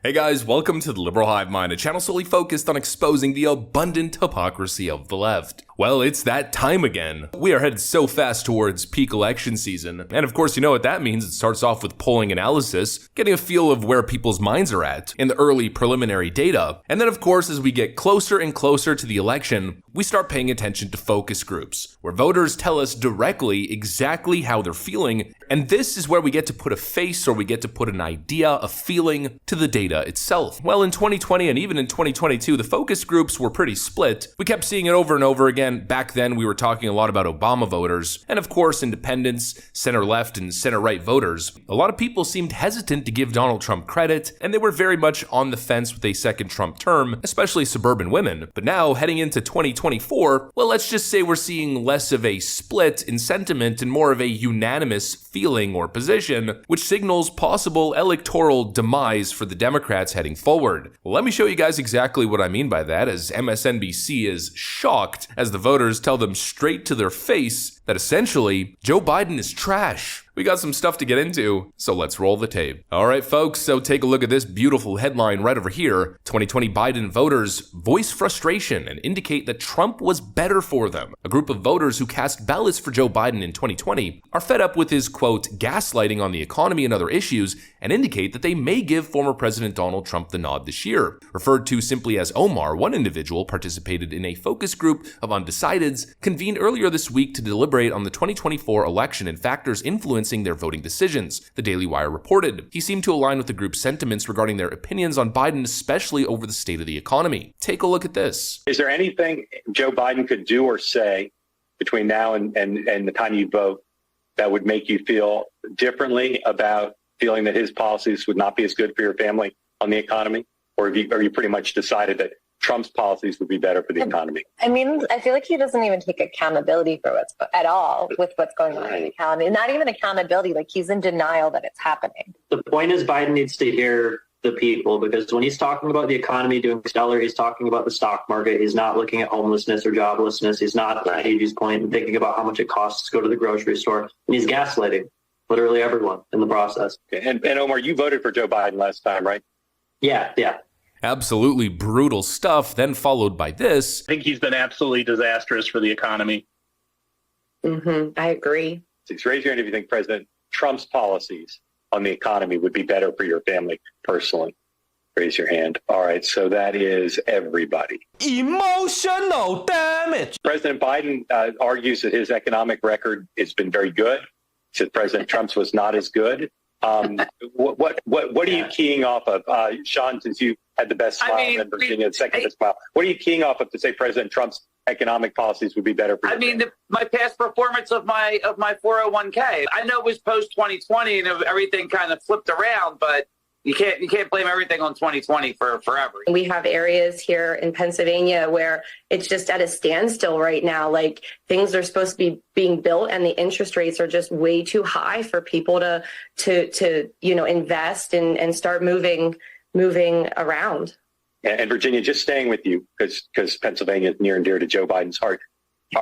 Hey guys, welcome to the Liberal Hive Mind, a channel solely focused on exposing the abundant hypocrisy of the left. Well, it's that time again. We are headed so fast towards peak election season, and of course you know what that means. It starts off with polling analysis, getting a feel of where people's minds are at in the early preliminary data, and then of course as we get closer and closer to the election, we start paying attention to focus groups, where voters tell us directly exactly how they're feeling, and this is where we get to put a face or we get to put an idea, a feeling to the data itself. Well, in 2020 and even in 2022, the focus groups were pretty split. We kept seeing it over and over again. Back then, we were talking a lot about Obama voters, and of course, independents, center-left and center-right voters. A lot of people seemed hesitant to give Donald Trump credit, and they were very much on the fence with a second Trump term, especially suburban women. But now, heading into 2024, well, let's just say we're seeing less of a split in sentiment and more of a unanimous feeling or position, which signals possible electoral demise for the Democrats heading forward. Well, let me show you guys exactly what I mean by that, as MSNBC is shocked as the voters tell them straight to their face that essentially Joe Biden is trash. We got some stuff to get into, so let's roll the tape. All right, folks, so take a look at this beautiful headline right over here. 2020 Biden voters voice frustration and indicate that Trump was better for them. A group of voters who cast ballots for Joe Biden in 2020 are fed up with his, quote, gaslighting on the economy and other issues, and indicate that they may give former President Donald Trump the nod this year. Referred to simply as Omar, one individual participated in a focus group of undecideds convened earlier this week to deliberate on the 2024 election and factors influencing their voting decisions, the Daily Wire reported. He seemed to align with the group's sentiments regarding their opinions on Biden, especially over the state of the economy. Take a look at this. Is there anything Joe Biden could do or say between now and the time you vote that would make you feel differently about feeling that his policies would not be as good for your family on the economy? Or are you pretty much decided that Trump's policies would be better for the economy? I mean, I feel like he doesn't even take accountability for what's going on in the economy. Not even accountability, like he's in denial that it's happening. The point is Biden needs to hear the people, because when he's talking about the economy doing stellar, he's talking about the stock market. He's not looking at homelessness or joblessness. He's not, to Hagee's point, and thinking about how much it costs to go to the grocery store. And he's gaslighting literally everyone in the process. Okay. And Omar, you voted for Joe Biden last time, right? Yeah. Absolutely brutal stuff, then followed by this. I think he's been absolutely disastrous for the economy. I agree. So raise your hand if you think President Trump's policies on the economy would be better for your family personally. Raise your hand. All right, so that is everybody. Emotional damage. President Biden argues that his economic record has been very good. He said President Trump's was not as good. What are you keying off of? Sean, since you had the best smile and Virginia the second best smile, what are you keying off of to say President Trump's economic policies would be better for you? My past performance of my 401k. I know it was post 2020 and everything kind of flipped around, but you can't blame everything on 2020 for forever. We have areas here in Pennsylvania where it's just at a standstill right now. Like things are supposed to be being built and the interest rates are just way too high for people to invest and start moving around. And Virginia, just staying with you because Pennsylvania is near and dear to Joe Biden's heart.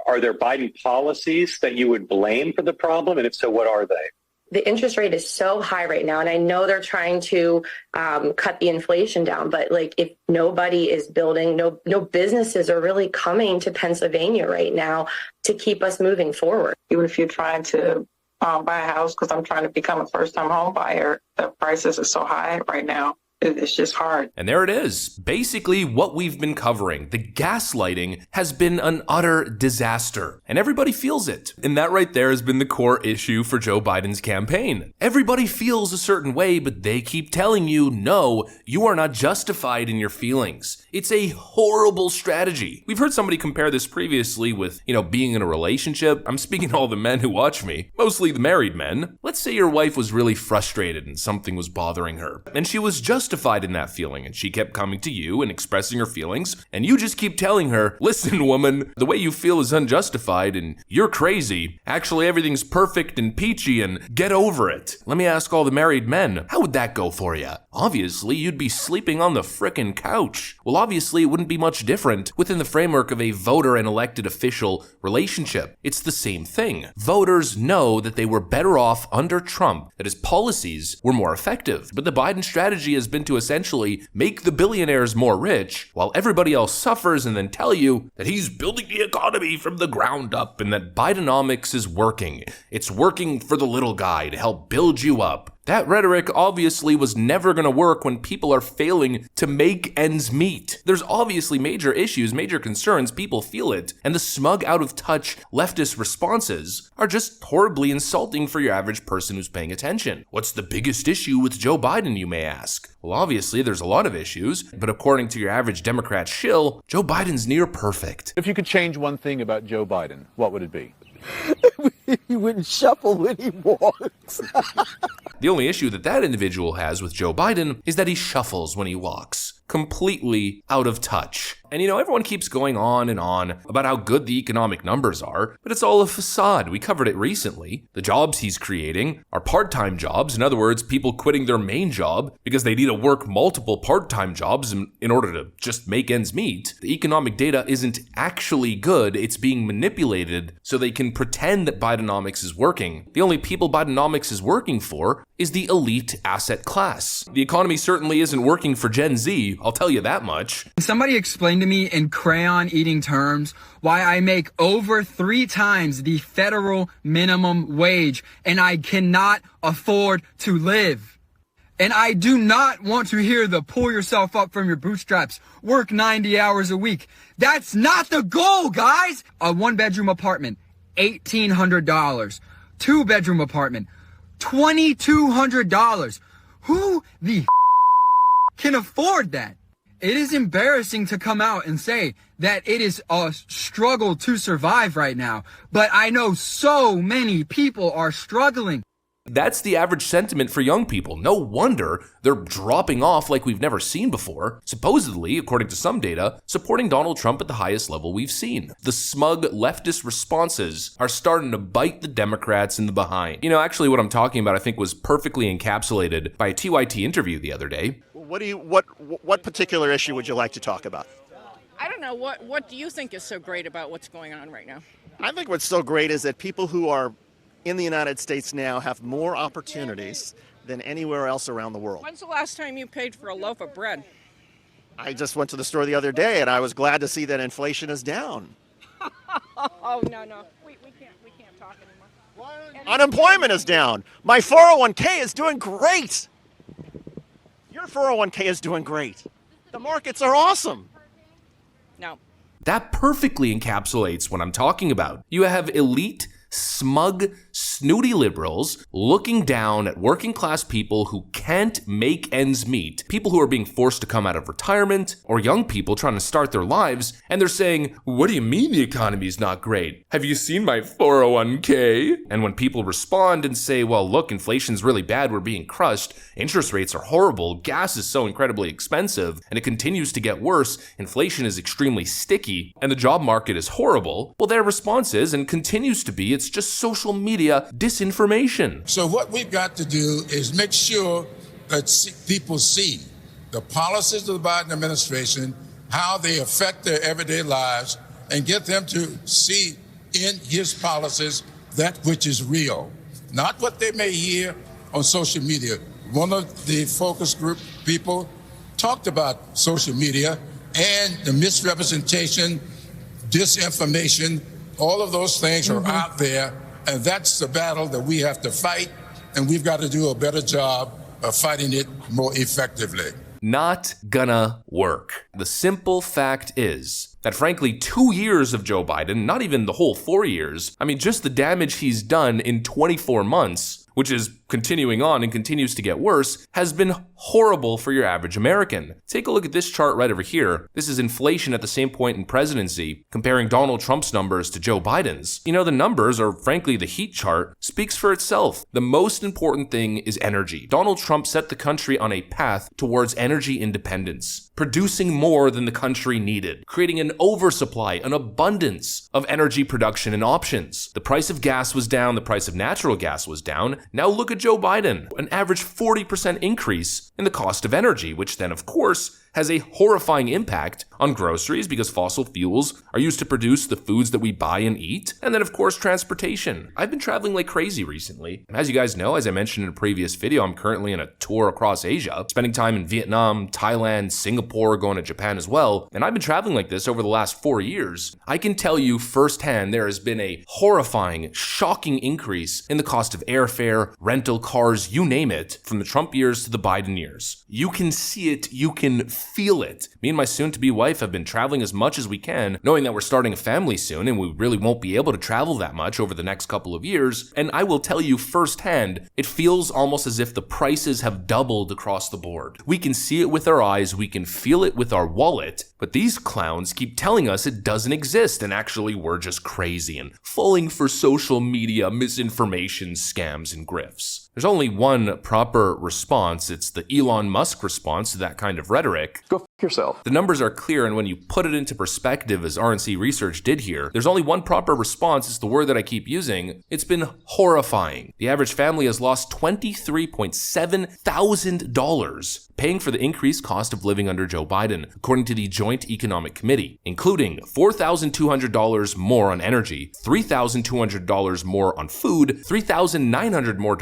Are there Biden policies that you would blame for the problem? And if so, what are they? The interest rate is so high right now, and I know they're trying to cut the inflation down, but like if nobody is building, no businesses are really coming to Pennsylvania right now to keep us moving forward. Even if you're trying to buy a house, because I'm trying to become a first-time home buyer, the prices are so high right now. It's just hard. And there it is. Basically what we've been covering. The gaslighting has been an utter disaster. And everybody feels it. And that right there has been the core issue for Joe Biden's campaign. Everybody feels a certain way, but they keep telling you, no, you are not justified in your feelings. It's a horrible strategy. We've heard somebody compare this previously with, being in a relationship. I'm speaking to all the men who watch me, mostly the married men. Let's say your wife was really frustrated and something was bothering her. And she was justified in that feeling, and she kept coming to you and expressing her feelings, and you just keep telling her, listen, woman, the way you feel is unjustified and you're crazy. Actually, everything's perfect and peachy and get over it. Let me ask all the married men, how would that go for you? Obviously, you'd be sleeping on the frickin' couch. Well, obviously, it wouldn't be much different within the framework of a voter and elected official relationship. It's the same thing. Voters know that they were better off under Trump, that his policies were more effective. But the Biden strategy has been hoping to essentially make the billionaires more rich while everybody else suffers, and then tell you that he's building the economy from the ground up and that Bidenomics is working. It's working for the little guy to help build you up. That rhetoric obviously was never going to work when people are failing to make ends meet. There's obviously major issues, major concerns, people feel it, and the smug, out-of-touch leftist responses are just horribly insulting for your average person who's paying attention. What's the biggest issue with Joe Biden, you may ask? Well, obviously there's a lot of issues, but according to your average Democrat shill, Joe Biden's near perfect. If you could change one thing about Joe Biden, what would it be? He wouldn't shuffle when he walks. The only issue that individual has with Joe Biden is that he shuffles when he walks. Completely out of touch. And everyone keeps going on and on about how good the economic numbers are, but it's all a facade. We covered it recently. The jobs he's creating are part-time jobs. In other words, people quitting their main job because they need to work multiple part-time jobs in order to just make ends meet. The economic data isn't actually good. It's being manipulated so they can pretend that Bidenomics is working. The only people Bidenomics is working for is the elite asset class. The economy certainly isn't working for Gen Z, I'll tell you that much. Somebody explained to me in crayon eating terms why I make over 3 times the federal minimum wage and I cannot afford to live. And I do not want to hear the pull yourself up from your bootstraps, work 90 hours a week. That's not the goal, guys. A 1-bedroom apartment, $1,800. 2-bedroom apartment, $2,200. Who the can afford that? It is embarrassing to come out and say that it is a struggle to survive right now, but I know so many people are struggling. That's the average sentiment for young people. No wonder they're dropping off like we've never seen before. Supposedly, according to some data, supporting Donald Trump at the highest level we've seen. The smug leftist responses are starting to bite the Democrats in the behind. Actually what I'm talking about I think was perfectly encapsulated by a TYT interview the other day. What particular issue would you like to talk about? I don't know. What do you think is so great about what's going on right now? I think what's so great is that people who are in the United States now have more opportunities than anywhere else around the world. When's the last time you paid for a loaf of bread? I just went to the store the other day and I was glad to see that inflation is down. Oh, no. We can't talk anymore. Unemployment is down. My 401k is doing great. Your 401k is doing great. The markets are awesome. No. That perfectly encapsulates what I'm talking about. You have elite, smug, snooty liberals looking down at working class people who can't make ends meet, people who are being forced to come out of retirement, or young people trying to start their lives, and they're saying, what do you mean the economy's not great? Have you seen my 401k? And when people respond and say, well, look, inflation's really bad, we're being crushed, interest rates are horrible, gas is so incredibly expensive, and it continues to get worse, inflation is extremely sticky, and the job market is horrible, well, their response is, and continues to be, it's just social media disinformation. So what we've got to do is make sure that people see the policies of the Biden administration, how they affect their everyday lives, and get them to see in his policies that which is real, not what they may hear on social media. One of the focus group people talked about social media and the misrepresentation, disinformation, all of those things are out there, and that's the battle that we have to fight, and we've got to do a better job of fighting it more effectively. Not gonna work. The simple fact is that frankly 2 years of Joe Biden, not even the whole 4 years, I mean just the damage he's done in 24 months, which is continuing on and continues to get worse, has been horrible for your average American. Take a look at this chart right over here. This is inflation at the same point in presidency, comparing Donald Trump's numbers to Joe Biden's. The numbers, or frankly the heat chart, speaks for itself. The most important thing is energy. Donald Trump set the country on a path towards energy independence, producing more than the country needed, creating an oversupply, an abundance of energy production and options. The price of gas was down, the price of natural gas was down. Now look at Joe Biden, an average 40% increase in the cost of energy, which then, of course, has a horrifying impact on groceries because fossil fuels are used to produce the foods that we buy and eat. And then, of course, transportation. I've been traveling like crazy recently. As you guys know, as I mentioned in a previous video, I'm currently on a tour across Asia, spending time in Vietnam, Thailand, Singapore, going to Japan as well. And I've been traveling like this over the last 4 years. I can tell you firsthand there has been a horrifying, shocking increase in the cost of airfare, rental cars, you name it, from the Trump years to the Biden years. You can see it, you can feel it. Me and my soon-to-be wife have been traveling as much as we can, knowing that we're starting a family soon and we really won't be able to travel that much over the next couple of years. And I will tell you firsthand, it feels almost as if the prices have doubled across the board. We can see it with our eyes, we can feel it with our wallet, but these clowns keep telling us it doesn't exist, and actually we're just crazy and falling for social media misinformation, scams, and grifts. There's only one proper response. It's the Elon Musk response to that kind of rhetoric. Go f*** yourself. The numbers are clear, and when you put it into perspective, as RNC Research did here, there's only one proper response. It's the word that I keep using. It's been horrifying. The average family has lost $23.7 thousand paying for the increased cost of living under Joe Biden, according to the Joint Economic Committee, including $4,200 more on energy, $3,200 more on food, $3,900 more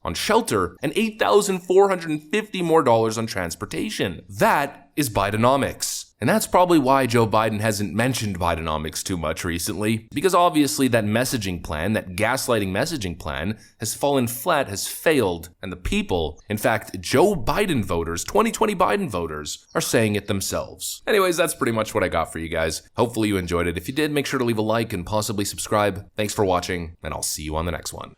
on shelter, and $8,450 more on transportation. That is Bidenomics. And that's probably why Joe Biden hasn't mentioned Bidenomics too much recently, because obviously that messaging plan, that gaslighting messaging plan, has fallen flat, has failed, and the people, in fact, Joe Biden voters, 2020 Biden voters, are saying it themselves. Anyways, that's pretty much what I got for you guys. Hopefully you enjoyed it. If you did, make sure to leave a like and possibly subscribe. Thanks for watching, and I'll see you on the next one.